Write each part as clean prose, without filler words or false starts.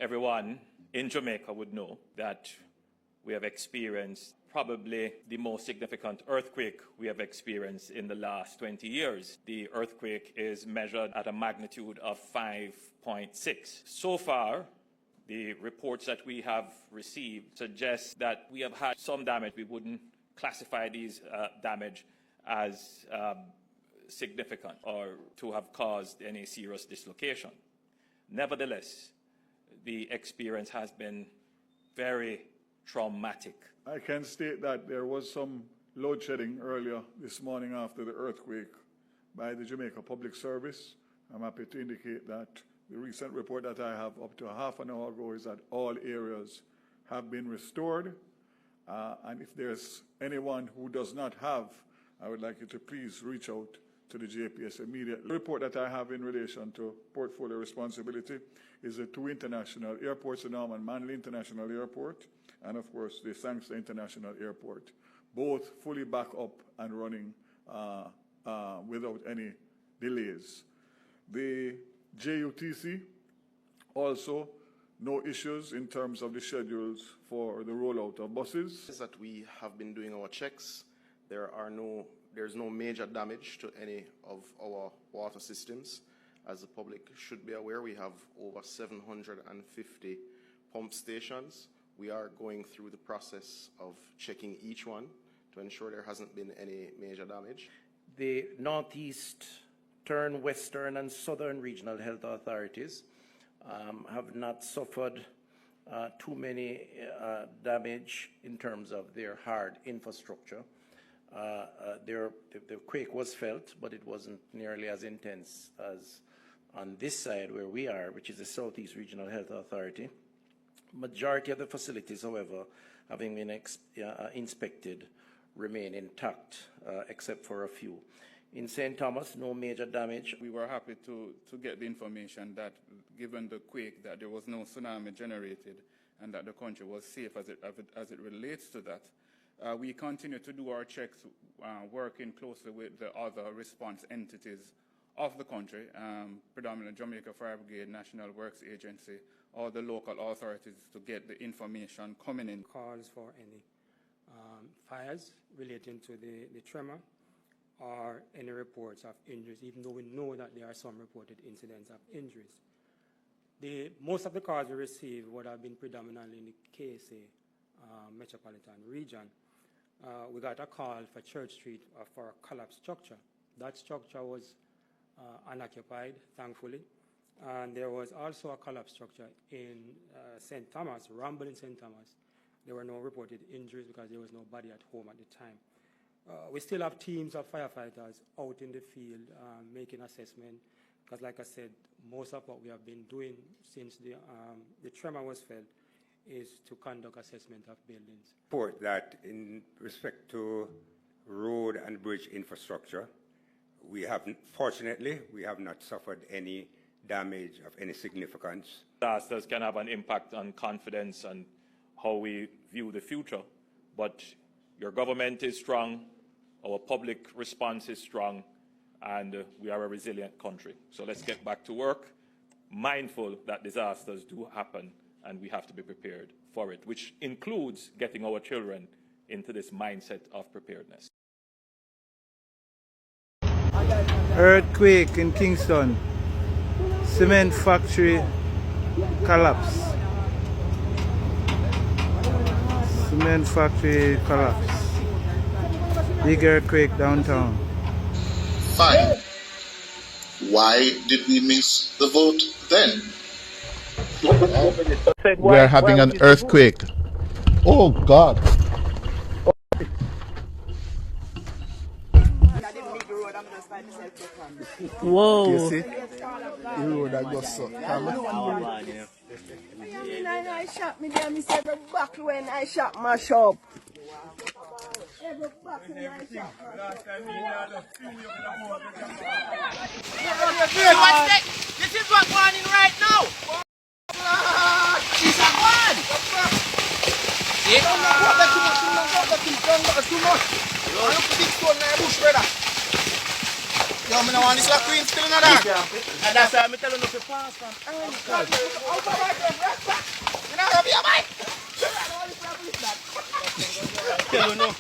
Everyone in Jamaica would know that we have experienced probably the most significant earthquake we have experienced in the last 20 years. The earthquake is measured at a magnitude of 5.6. So far, the reports that we have received suggest that we have had some damage. We wouldn't classify these damage as significant or to have caused any serious dislocation. Nevertheless, the experience has been very traumatic. I can state that there was some load shedding earlier this morning after the earthquake by the Jamaica Public Service. I'm happy to indicate that the recent report that I have up to half an hour ago is that all areas have been restored. And if there's anyone who does not have, I would like you to please reach out to the JPS immediately. The report that I have in relation to portfolio responsibility is the two international airports, the Norman Manley International Airport and, of course, the Sangster International Airport, both fully back up and running without any delays. The JUTC also no issues in terms of the schedules for the rollout of buses. That we have been doing our checks. There's no major damage to any of our water systems. As the public should be aware, we have over 750 pump stations. We are going through the process of checking each one to ensure there hasn't been any major damage. The Northeastern, Western, and Southern Regional Health Authorities have not suffered too many damage in terms of their hard infrastructure. The quake was felt, but it wasn't nearly as intense as on this side where we are, which is the Southeast Regional Health Authority. Majority of the facilities, however, having been inspected, remain intact, except for a few. In St. Thomas, no major damage. We were happy to get the information that, given the quake, that there was no tsunami generated and that the country was safe as it relates to that. We continue to do our checks, working closely with the other response entities of the country, predominantly Jamaica Fire Brigade, National Works Agency, all the local authorities to get the information coming in. Calls for any fires relating to the tremor or any reports of injuries, even though we know that there are some reported incidents of injuries. Most of the calls we received would have been predominantly in the KSA metropolitan region. We got a call for Church Street for a collapsed structure. That structure was unoccupied, thankfully. And there was also a collapsed structure in St. Thomas, Ramble in St. Thomas. There were no reported injuries because there was nobody at home at the time. We still have teams of firefighters out in the field making assessment because, like I said, most of what we have been doing since the tremor was felt is to conduct assessment of buildings. Report that in respect to road and bridge infrastructure, fortunately, we have not suffered any damage of any significance. Disasters can have an impact on confidence and how we view the future, but your government is strong, our public response is strong, and we are a resilient country. So let's get back to work, mindful that disasters do happen and we have to be prepared for it, which includes getting our children into this mindset of preparedness. Earthquake in Kingston. Cement factory collapse. Cement factory collapse. Big earthquake downtown. Fine. Why did we miss the vote then? We are having an earthquake. Oh God. Whoa. You see? The road that goes so. I shot me there, me say back when I shot my shop. Every back when I shot This is what's going on right now. She's a one. Yo, me no want this like queen still in that. And that's why I'm telling you to pass, man. you know.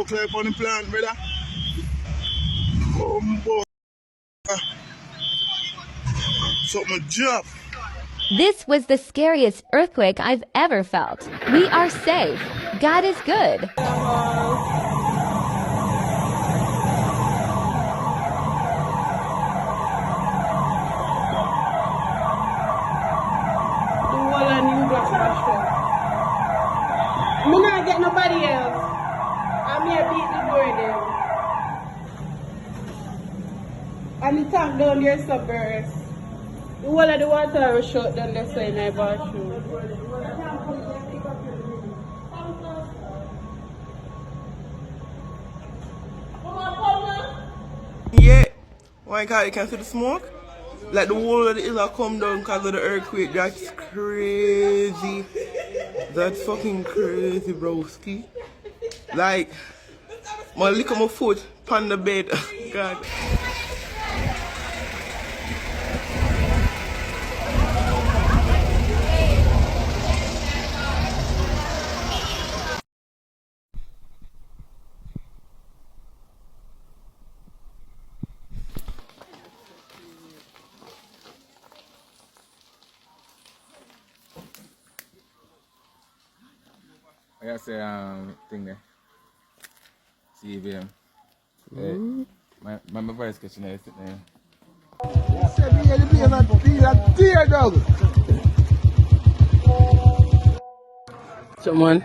Clear on the plant, brother. Something job. This was the scariest earthquake I've ever felt. We are safe. God is good. I'm not getting nobody else. I'm here beat the door there. And the tank down there submerged. The whole of the water was shut down there so in my bathroom. Yeah. Why can't you see the smoke? Like the whole of the hill come down because of the earthquake. That's crazy. That's fucking crazy, broski. Like, my lick on my foot, on the bed. God. I gotta say, thing there. CVM. My voice catching there, sitting there. Someone.